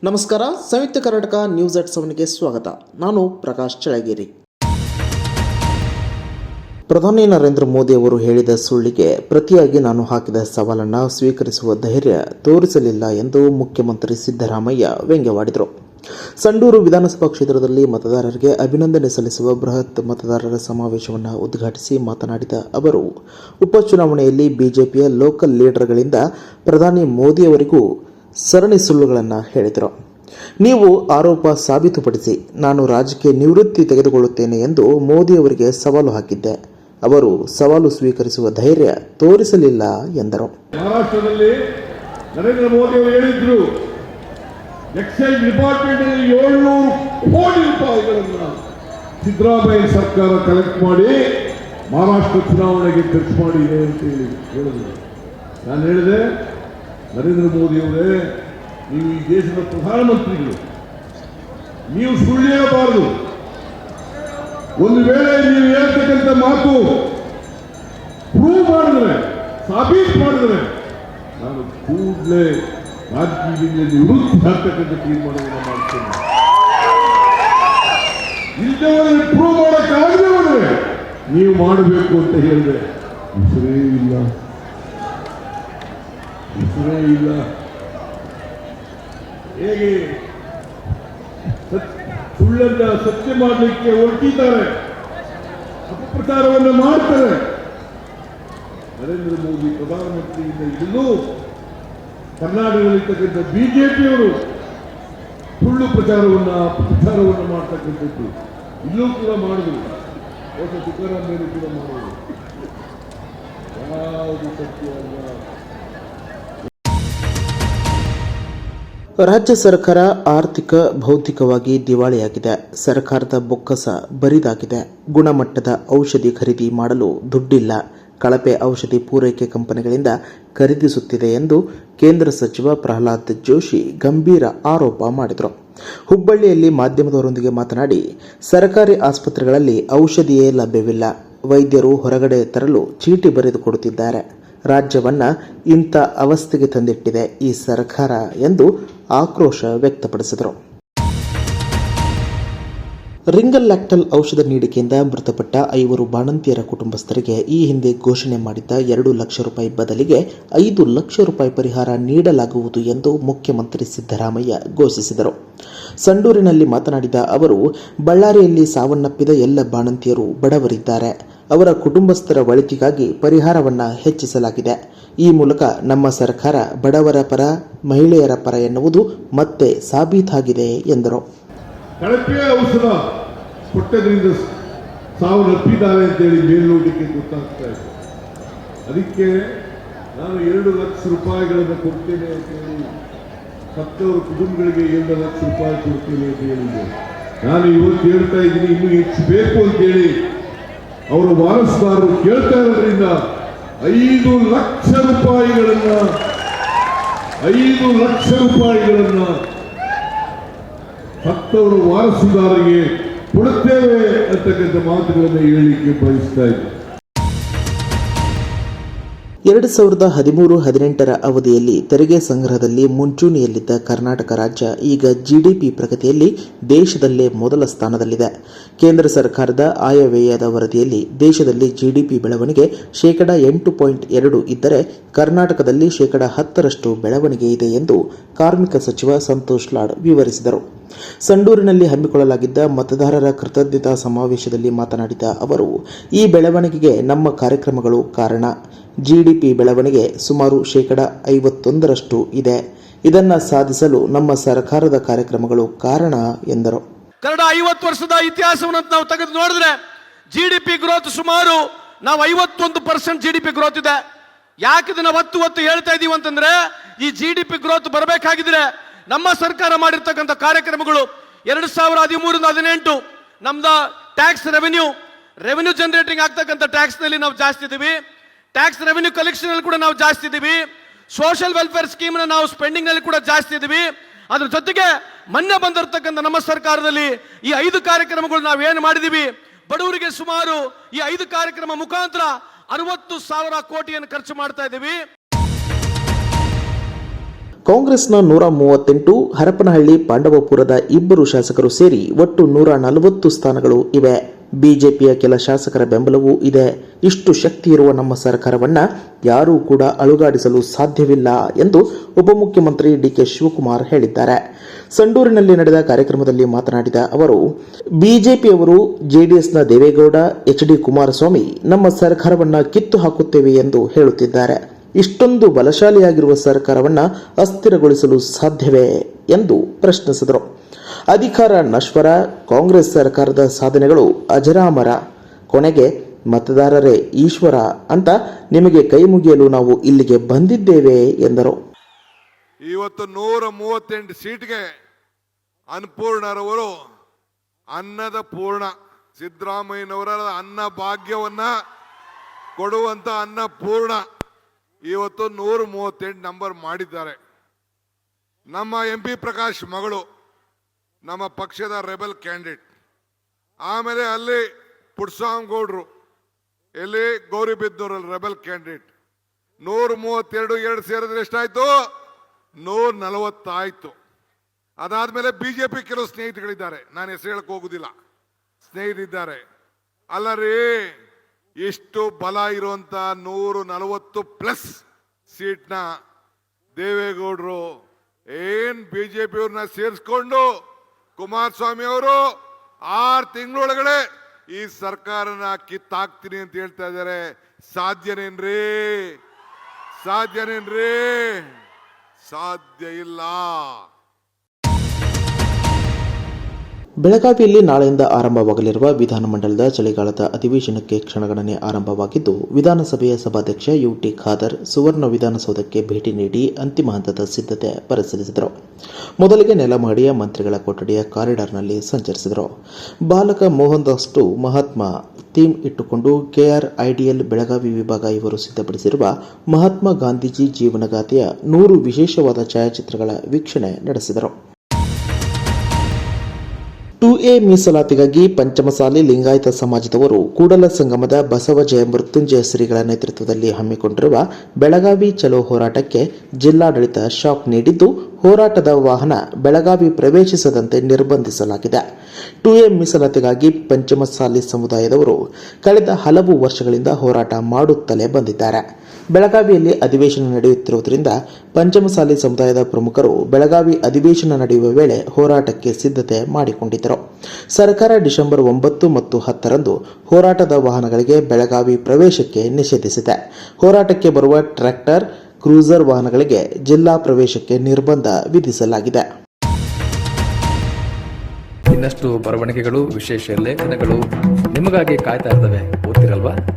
ನಮಸ್ಕಾರ. ಸಂಯುಕ್ತ Karnataka news at 7ಗೆ ಸ್ವಾಗತ. ನಾನು ಪ್ರಕಾಶ್ ಚಳಗೇರಿ. ಪ್ರಧಾನಿ ನರೇಂದ್ರ ಮೋದಿ ಅವರು ಹೇಳಿದ ಸುಳ್ಳಿಗೆ ಪ್ರತಿಯಾಗಿ ನಾನು ಹಾಕಿದ ಸವಾಲನ್ನು ಸ್ವೀಕರಿಸುವ ಧೈರ್ಯ ತೋರಿಸಲಿಲ್ಲ ಎಂದು ಮುಖ್ಯಮಂತ್ರಿ ಸಿದ್ದರಾಮಯ್ಯ ವ್ಯಂಗ್ಯವಾಡಿದರು. ಸಂಡೂರು ವಿಧಾನಸಭಾ ಕ್ಷೇತ್ರದಲ್ಲಿ ಮತದಾರರಿಗೆ ಅಭಿನಂದನೆ ಸಲ್ಲಿಸುವ ಬೃಹತ್ ಮತದಾರರ ಸಮಾವೇಶವನ್ನು ಉದ್ಘಾಟಿಸಿ ಮಾತನಾಡಿದ ಅವರು, ಉಪಚುನಾವಣೆಯಲ್ಲಿ ಬಿಜೆಪಿಯ ಲೋಕಲ್ ಲೀಡರ್ಗಳಿಂದ ಪ್ರಧಾನಿ ಮೋದಿಯವರಿಗೂ ಸರಣಿ ಸುಳ್ಳುಗಳನ್ನು ಹೇಳಿದರು. ನೀವು ಆರೋಪ ಸಾಬೀತುಪಡಿಸಿ ನಾನು ರಾಜಕೀಯ ನಿವೃತ್ತಿ ತೆಗೆದುಕೊಳ್ಳುತ್ತೇನೆ ಎಂದು ಮೋದಿಯವರಿಗೆ ಸವಾಲು ಹಾಕಿದ್ದೆ. ಅವರು ಸವಾಲು ಸ್ವೀಕರಿಸುವ ಧೈರ್ಯ ತೋರಿಸಲಿಲ್ಲ ಎಂದರು. ಮಹಾರಾಷ್ಟ್ರದಲ್ಲಿ ನರೇಂದ್ರ ಮೋದಿ ಅವರು ಹೇಳಿದ್ರು, ಎಕ್ಸೈಸ್ ಡಿಪಾರ್ಟ್ಮೆಂಟ್ 700 ಕೋಟಿ ರೂಪಾಯಿಗಳನ್ನು ಸಿದ್ದರಾಮಯ್ಯ ಸರ್ಕಾರ ಕಲೆಕ್ಟ್ ಮಾಡಿ ಮಹಾರಾಷ್ಟ್ರ ಚುನಾವಣೆಗೆ ಖರ್ಚು ಮಾಡಿದೆ ಅಂತ ಹೇಳಿದ್ರು. ನಾನು ಹೇಳಿದೆ, ನರೇಂದ್ರ ಮೋದಿ ಅವರೇ, ನೀವು ಈ ದೇಶದ ಪ್ರಧಾನಮಂತ್ರಿಗಳು, ನೀವು ಸುಳ್ಳು ಹೇಳಬಾರದು. ಒಂದು ವೇಳೆ ನೀವು ಹೇಳ್ತಕ್ಕಂಥ ಮಾತು ಪ್ರೂವ್ ಮಾಡಿದ್ರೆ, ಸಾಬೀತು ಮಾಡಿದ್ರೆ, ನಾನು ಕೂಡಲೇ ರಾಜಕೀಯದಿಂದ ನಿವೃತ್ತಿ ಆಗ್ತಕ್ಕಂಥ ತೀರ್ಮಾನವನ್ನು ಮಾಡ್ತೇನೆ. ಇಲ್ಲದವರನ್ನು ಪ್ರೂವ್ ಮಾಡೋಕ್ಕಾಗದೆ ಹೋದ್ರೆ ನೀವು ಮಾಡಬೇಕು ಅಂತ ಹೇಳಿದೆ. ಹೆಸರೇ ಇಲ್ಲ. ಹೇಗೆ ಸುಳ್ಳನ್ನ ಸತ್ಯ ಮಾಡಲಿಕ್ಕೆ ಹೊರಟಿದ್ದಾರೆ, ಅಪಪ್ರಚಾರವನ್ನು ಮಾಡ್ತಾರೆ. ನರೇಂದ್ರ ಮೋದಿ ಪ್ರಧಾನಮಂತ್ರಿಯಿಂದ ಇಲ್ಲೂ ಕರ್ನಾಟಕದಲ್ಲಿರ್ತಕ್ಕಂಥ ಬಿಜೆಪಿಯವರು ಸುಳ್ಳು ಅಪಪ್ರಚಾರವನ್ನು ಮಾಡ್ತಕ್ಕಂಥದ್ದು ಇಲ್ಲೂ ಕೂಡ ಮಾಡಿದ್ರು. ಹೊಸ ತುಕಾರಾಮ್ ಮೇಲೆ ಕೂಡ ಮಾಡಿದ್ರು. ಯಾವುದು ಸತ್ಯವಲ್ಲ. ರಾಜ್ಯ ಸರ್ಕಾರ ಆರ್ಥಿಕ ಭೌತಿಕವಾಗಿ ದಿವಾಳಿಯಾಗಿದೆ. ಸರ್ಕಾರದ ಬೊಕ್ಕಸ ಬರಿದಾಗಿದೆ. ಗುಣಮಟ್ಟದ ಔಷಧಿ ಖರೀದಿ ಮಾಡಲು ದುಡ್ಡಿಲ್ಲ. ಕಳಪೆ ಔಷಧಿ ಪೂರೈಕೆ ಕಂಪನಿಗಳಿಂದ ಖರೀದಿಸುತ್ತಿದೆ ಎಂದು ಕೇಂದ್ರ ಸಚಿವ ಪ್ರಹ್ಲಾದ್ ಜೋಶಿ ಗಂಭೀರ ಆರೋಪ ಮಾಡಿದರು. ಹುಬ್ಬಳ್ಳಿಯಲ್ಲಿ ಮಾಧ್ಯಮದವರೊಂದಿಗೆ ಮಾತನಾಡಿ, ಸರ್ಕಾರಿ ಆಸ್ಪತ್ರೆಗಳಲ್ಲಿ ಔಷಧಿಯೇ ಲಭ್ಯವಿಲ್ಲ. ವೈದ್ಯರು ಹೊರಗಡೆ ತರಲು ಚೀಟಿ ಬರೆದು ಕೊಡುತ್ತಿದ್ದಾರೆ. ರಾಜ್ಯವನ್ನು ಇಂಥ ಅವಸ್ಥೆಗೆ ತಂದಿಟ್ಟಿದೆ ಈ ಸರ್ಕಾರ ಎಂದು ಆಕ್ರೋಶ ವ್ಯಕ್ತಪಡಿಸಿದರು. ರಿಂಗಲ್ ಲ್ಯಾಕ್ಟಲ್ ಔಷಧ ನೀಡಿಕೆಯಿಂದ ಮೃತಪಟ್ಟ 5 ಬಾಣಂತಿಯರ ಕುಟುಂಬಸ್ಥರಿಗೆ ಈ ಹಿಂದೆ ಘೋಷಣೆ ಮಾಡಿದ್ದ 2 ಲಕ್ಷ ರೂಪಾಯಿ ಬದಲಿಗೆ 5 ಲಕ್ಷ ರೂಪಾಯಿ ಪರಿಹಾರ ನೀಡಲಾಗುವುದು ಎಂದು ಮುಖ್ಯಮಂತ್ರಿ ಸಿದ್ದರಾಮಯ್ಯ ಘೋಷಿಸಿದರು. ಸಂಡೂರಿನಲ್ಲಿ ಮಾತನಾಡಿದ ಅವರು, ಬಳ್ಳಾರಿಯಲ್ಲಿ ಸಾವನ್ನಪ್ಪಿದ ಎಲ್ಲ ಬಾಣಂತಿಯರು ಬಡವರಿದ್ದಾರೆ. ಅವರ ಕುಟುಂಬಸ್ಥರ ಒಳಿತಿಗಾಗಿ ಪರಿಹಾರವನ್ನು ಹೆಚ್ಚಿಸಲಾಗಿದೆ. ಈ ಮೂಲಕ ನಮ್ಮ ಸರ್ಕಾರ ಬಡವರ ಪರ, ಮಹಿಳೆಯರ ಪರ ಎನ್ನುವುದು ಮತ್ತೆ ಸಾಬೀತಾಗಿದೆ ಎಂದರು. ಕಳಪೆ ಔಷಧ ಕೊಟ್ಟದ್ರಿಂದ ಸಾವನ್ನಪ್ಪಿದ್ದಾರೆ ಅಂತೇಳಿ ಮೇಲ್ನೋಟಕ್ಕೆ ಗೊತ್ತಾಗ್ತಾ ಇದೆ. ಅದಕ್ಕೆ ನಾನು 2 ಲಕ್ಷ ರೂಪಾಯಿಗಳನ್ನು ಕೊಡ್ತೇನೆ ಅಂತೇಳಿ ಸತ್ತವರ ಕುಟುಂಬಗಳಿಗೆ 2 ಲಕ್ಷ ರೂಪಾಯಿ ಕೊಡ್ತೇನೆ ಅಂತ ಹೇಳಿದೆ. ನಾನು ಇವತ್ತು ಹೇಳ್ತಾ ಇದ್ದೀನಿ, ಇನ್ನೂ ಹೆಚ್ಚು ಬೇಕು ಅಂತೇಳಿ ಅವರ ವಾರಸುದಾರರು ಕೇಳ್ತಾ ಇರೋದ್ರಿಂದ 5 ಲಕ್ಷ ರೂಪಾಯಿಗಳನ್ನ ಸತ್ತವರ ವಾರಸುದಾರರಿಗೆ ಕೊಡುತ್ತೇವೆ ಅಂತಕ್ಕಂಥ ಮಾತುಗಳನ್ನು ಹೇಳಲಿಕ್ಕೆ ಬಯಸ್ತಾ ಇದ್ದೆ. 2013-18ರ ಅವಧಿಯಲ್ಲಿ ತೆರಿಗೆ ಸಂಗ್ರಹದಲ್ಲಿ ಮುಂಚೂಣಿಯಲ್ಲಿದ್ದ ಕರ್ನಾಟಕ ರಾಜ್ಯ ಈಗ ಜಿಡಿಪಿ ಪ್ರಗತಿಯಲ್ಲಿ ದೇಶದಲ್ಲೇ ಮೊದಲ ಸ್ಥಾನದಲ್ಲಿದೆ. ಕೇಂದ್ರ ಸರ್ಕಾರದ ಆಯವ್ಯಯದ ವರದಿಯಲ್ಲಿ ದೇಶದಲ್ಲಿ ಜಿಡಿಪಿ ಬೆಳವಣಿಗೆ %8.2 ಇದ್ದರೆ ಕರ್ನಾಟಕದಲ್ಲಿ %10 ಬೆಳವಣಿಗೆ ಇದೆ ಎಂದು ಕಾರ್ಮಿಕ ಸಚಿವ ಸಂತೋಷ್ ಲಾಡ್ ವಿವರಿಸಿದರು. ಸಂಡೂರಿನಲ್ಲಿ ಹಮ್ಮಿಕೊಳ್ಳಲಾಗಿದ್ದ ಮತದಾರರ ಕೃತಜ್ಞತಾ ಸಮಾವೇಶದಲ್ಲಿ ಮಾತನಾಡಿದ ಅವರು, ಈ ಬೆಳವಣಿಗೆಗೆ ನಮ್ಮ ಕಾರ್ಯಕ್ರಮಗಳು ಕಾರಣ. ಜಿಡಿಪಿ ಬೆಳವಣಿಗೆ ಸುಮಾರು %51 ಇದೆ. ಇದನ್ನು ಸಾಧಿಸಲು ನಮ್ಮ ಸರ್ಕಾರದ ಕಾರ್ಯಕ್ರಮಗಳು ಕಾರಣ ಎಂದರು. ಕನ್ನಡ 50 ವರ್ಷದ ಇತಿಹಾಸವನ್ನು ನಾವು ತೆಗೆದು ನೋಡಿದ್ರೆ ಜಿಡಿಪಿ ಗ್ರೋತ್ ಸುಮಾರು ನಾವು 51% ಜಿಡಿಪಿ ಗ್ರೋತ್ ಇದೆ. ಯಾಕೆ ಇದನ್ನ ಒತ್ತು ಹೇಳ್ತಾ ಇದೀವಿ ಅಂತಂದ್ರೆ, ಈ ಜಿಡಿಪಿ ಗ್ರೋತ್ ಬರಬೇಕಾಗಿದ್ರೆ ನಮ್ಮ ಸರ್ಕಾರ ಮಾಡಿರ್ತಕ್ಕಂಥ ಕಾರ್ಯಕ್ರಮಗಳು 2013-18 ನಮ್ದು ಟ್ಯಾಕ್ಸ್ ರೆವೆನ್ಯೂ ಜನರೇಟಿಂಗ್ ಆಗ್ತಕ್ಕಂಥ ಟ್ಯಾಕ್ಸ್ ನಲ್ಲಿ ನಾವು ಜಾಸ್ತಿ ಇದೀವಿ. ಟ್ಯಾಕ್ಸ್ ರೆವೆನ್ಯೂ ಕಲೆಕ್ಷನ್ ಅಲ್ಲಿ ಕೂಡ ನಾವು ಜಾಸ್ತಿ ಇದೀವಿ. ಸೋಷಿಯಲ್ ವೆಲ್ಫೇರ್ ಸ್ಕೀಮ್ ನಾವು ಸ್ಪೆಂಡಿಂಗ್ ನಲ್ಲಿ ಕೂಡ ಜಾಸ್ತಿ ಇದೀವಿ. ಅದ್ರ ಜೊತೆಗೆ ಮೊನ್ನೆ ಬಂದಿರತಕ್ಕಂಥ ನಮ್ಮ ಸರ್ಕಾರದಲ್ಲಿ ಈ 5 ಕಾರ್ಯಕ್ರಮಗಳು ನಾವು ಏನು ಮಾಡಿದೀವಿ, ಬಡವರಿಗೆ ಸುಮಾರು ಈ 5 ಕಾರ್ಯಕ್ರಮ ಮುಖಾಂತರ 60,000 ಕೋಟಿಯನ್ನು ಖರ್ಚು ಮಾಡ್ತಾ ಇದ್ದೀವಿ. ಕಾಂಗ್ರೆಸ್ನ 138, ಹರಪನಹಳ್ಳಿ, ಪಾಂಡವಪುರದ 2 ಶಾಸಕರು ಸೇರಿ ಒಟ್ಟು 140 ಸ್ಥಾನಗಳು ಇವೆ. ಬಿಜೆಪಿಯ ಕೆಲ ಶಾಸಕರ ಬೆಂಬಲವೂ ಇದೆ. ಇಷ್ಟು ಶಕ್ತಿ ಇರುವ ನಮ್ಮ ಸರ್ಕಾರವನ್ನ ಯಾರೂ ಕೂಡ ಅಲುಗಾಡಿಸಲು ಸಾಧ್ಯವಿಲ್ಲ ಎಂದು ಉಪಮುಖ್ಯಮಂತ್ರಿ ಡಿಕೆ ಶಿವಕುಮಾರ್ ಹೇಳಿದ್ದಾರೆ. ಸಂಡೂರಿನಲ್ಲಿ ನಡೆದ ಕಾರ್ಯಕ್ರಮದಲ್ಲಿ ಮಾತನಾಡಿದ ಅವರು, ಬಿಜೆಪಿಯವರು ಜೆಡಿಎಸ್ನ ದೇವೇಗೌಡ, ಎಚ್.ಡಿ. ಕುಮಾರಸ್ವಾಮಿ ನಮ್ಮ ಸರ್ಕಾರವನ್ನ ಕಿತ್ತು ಹಾಕುತ್ತೇವೆ ಎಂದು ಹೇಳುತ್ತಿದ್ದಾರೆ. ಇಷ್ಟೊಂದು ಬಲಶಾಲಿಯಾಗಿರುವ ಸರ್ಕಾರವನ್ನ ಅಸ್ಥಿರಗೊಳಿಸಲು ಸಾಧ್ಯವೇ ಎಂದು ಪ್ರಶ್ನಿಸಿದರು. ಅಧಿಕಾರ ನಶ್ವರ, ಕಾಂಗ್ರೆಸ್ ಸರ್ಕಾರದ ಸಾಧನೆಗಳು ಅಜರಾಮರ, ಕೊನೆಗೆ ಮತದಾರರೇ ಈಶ್ವರ ಅಂತ ನಿಮಗೆ ಕೈ ಮುಗಿಯಲು ನಾವು ಇಲ್ಲಿಗೆ ಬಂದಿದ್ದೇವೆ ಎಂದರು. ಇವತ್ತು 138 ಸೀಟ್ಗೆ ಅನ್ನಪೂರ್ಣರವರು ಅನ್ನದ ಪೂರ್ಣ, ಸಿದ್ದರಾಮಯ್ಯನವರ ಅನ್ನ ಭಾಗ್ಯವನ್ನ ಕೊಡುವಂತ ಅನ್ನಪೂರ್ಣ ಇವತ್ತು 138 ನಂಬರ್ ಮಾಡಿದ್ದಾರೆ. ನಮ್ಮ MP ಪ್ರಕಾಶ್ ಮಗಳು ನಮ್ಮ ಪಕ್ಷದ ರೆಬಲ್ ಕ್ಯಾಂಡಿಡೇಟ್. ಆಮೇಲೆ ಅಲ್ಲಿ ಪುಟ್ಸ್ವಾಮಿಗೌಡರು, ಎಲ್ಲಿ ಗೌರಿಬಿದನೂರಲ್ಲಿ ರೆಬಲ್ ಕ್ಯಾಂಡಿಡೇಟ್. 132 2 ಸೇರಿದ್ರೆ ಎಷ್ಟಾಯ್ತು? 140 ಆಯ್ತು. ಅದಾದ್ಮೇಲೆ ಬಿಜೆಪಿ ಕೆಲವು ಸ್ನೇಹಿತಗಳಿದ್ದಾರೆ, ನಾನು ಹೆಸರು ಹೇಳಕ್ ಹೋಗುದಿಲ್ಲ, ಸ್ನೇಹಿತರಿದ್ದಾರೆ. ಅಲ್ಲ ರೀ, ಇಷ್ಟು ಬಲ ಇರುವಂತ 140+ ಸೀಟ್ನ ದೇವೇಗೌಡರು ಏನ್ ಬಿಜೆಪಿ ಅವ್ರನ್ನ ಸೇರಿಸ್ಕೊಂಡು ಕುಮಾರಸ್ವಾಮಿ ಅವರು 6 ತಿಂಗಳೊಳಗಡೆ ಈ ಸರ್ಕಾರನ ಕಿತ್ತಾಕ್ತೀನಿ ಅಂತ ಹೇಳ್ತಾ ಇದ್ದಾರೆ. ಸಾಧ್ಯನೇನ್ರಿ? ಸಾಧ್ಯನೇನ್ರಿ? ಸಾಧ್ಯ ಇಲ್ಲ. ಬೆಳಗಾವಿಯಲ್ಲಿ ನಾಳೆಯಿಂದ ಆರಂಭವಾಗಲಿರುವ ವಿಧಾನಮಂಡಲದ ಚಳಿಗಾಲದ ಅಧಿವೇಶನಕ್ಕೆ ಕ್ಷಣಗಣನೆ ಆರಂಭವಾಗಿದ್ದು, ವಿಧಾನಸಭೆಯ ಸಭಾಧ್ಯಕ್ಷ ಯುಟಿ ಖಾದರ್ ಸುವರ್ಣ ವಿಧಾನಸೌಧಕ್ಕೆ ಭೇಟಿ ನೀಡಿ ಅಂತಿಮ ಹಂತದ ಸಿದ್ಧತೆ ಪರಿಶೀಲಿಸಿದರು. ಮೊದಲಿಗೆ ನೆಲಮಹಡಿಯ ಮಂತ್ರಿಗಳ ಕೊಠಡಿಯ ಕಾರಿಡಾರ್ನಲ್ಲಿ ಸಂಚರಿಸಿದರು. ಬಾಲಕ ಮೋಹನ್ ದಾಸ್ ಟು ಮಹಾತ್ಮ ಥೀಮ್ ಇಟ್ಟುಕೊಂಡು KRIDL ಬೆಳಗಾವಿ ವಿಭಾಗ ಇವರು ಸಿದ್ಧಪಡಿಸಿರುವ ಮಹಾತ್ಮ ಗಾಂಧೀಜಿ ಜೀವನಗಾಥೆಯ 100 ವಿಶೇಷವಾದ ಛಾಯಾಚಿತ್ರಗಳ ವೀಕ್ಷಣೆ ನಡೆಸಿದರು. 2A ಮೀಸಲಾತಿಗಾಗಿ ಪಂಚಮಸಾಲಿ ಲಿಂಗಾಯತ ಸಮಾಜದವರು ಕೂಡಲ ಸಂಗಮದ ಬಸವ ಜಯ ಮೃತ್ಯುಂಜಯ ಶ್ರೀಗಳ ನೇತೃತ್ವದಲ್ಲಿ ಹಮ್ಮಿಕೊಂಡಿರುವ ಬೆಳಗಾವಿ ಚಲೋ ಹೋರಾಟಕ್ಕೆ ಜಿಲ್ಲಾಡಳಿತ ಶಾಕ್ ನೀಡಿದ್ದು, ಹೋರಾಟದ ವಾಹನ ಬೆಳಗಾವಿ ಪ್ರವೇಶಿಸದಂತೆ ನಿರ್ಬಂಧಿಸಲಾಗಿದೆ. 2A ಮೀಸಲಾತಿಗಾಗಿ ಪಂಚಮಸಾಲಿ ಸಮುದಾಯದವರು ಕಳೆದ ಹಲವು ವರ್ಷಗಳಿಂದ ಹೋರಾಟ ಮಾಡುತ್ತಲೇ ಬಂದಿದ್ದಾರೆ. ಬೆಳಗಾವಿಯಲ್ಲಿ ಅಧಿವೇಶನ ನಡೆಯುತ್ತಿರುವುದರಿಂದ ಪಂಚಮಸಾಲಿ ಸಮುದಾಯದ ಪ್ರಮುಖರು ಬೆಳಗಾವಿ ಅಧಿವೇಶನ ನಡೆಯುವ ವೇಳೆ ಹೋರಾಟಕ್ಕೆ ಸಿದ್ಧತೆ ಮಾಡಿಕೊಂಡಿದ್ದರು. ಸರ್ಕಾರ ಡಿಸೆಂಬರ್ 9 ಮತ್ತು 10ರಂದು ಹೋರಾಟದ ವಾಹನಗಳಿಗೆ ಬೆಳಗಾವಿ ಪ್ರವೇಶಕ್ಕೆ ನಿಷೇಧಿಸಿದೆ. ಹೋರಾಟಕ್ಕೆ ಬರುವ ಟ್ರ್ಯಾಕ್ಟರ್, ಕ್ರೂಸರ್ ವಾಹನಗಳಿಗೆ ಜಿಲ್ಲಾ ಪ್ರವೇಶಕ್ಕೆ ನಿರ್ಬಂಧ ವಿಧಿಸಲಾಗಿದೆ. ಇನ್ನಷ್ಟು ಬರವಣಿಗೆಗಳು, ವಿಶೇಷ ಲೇಖನಗಳು ನಿಮಗಾಗಿ ಕಾಯ್ತಾ ಇರ್ತವೆ. ಓದ್ತಿರಲ್ವಾ?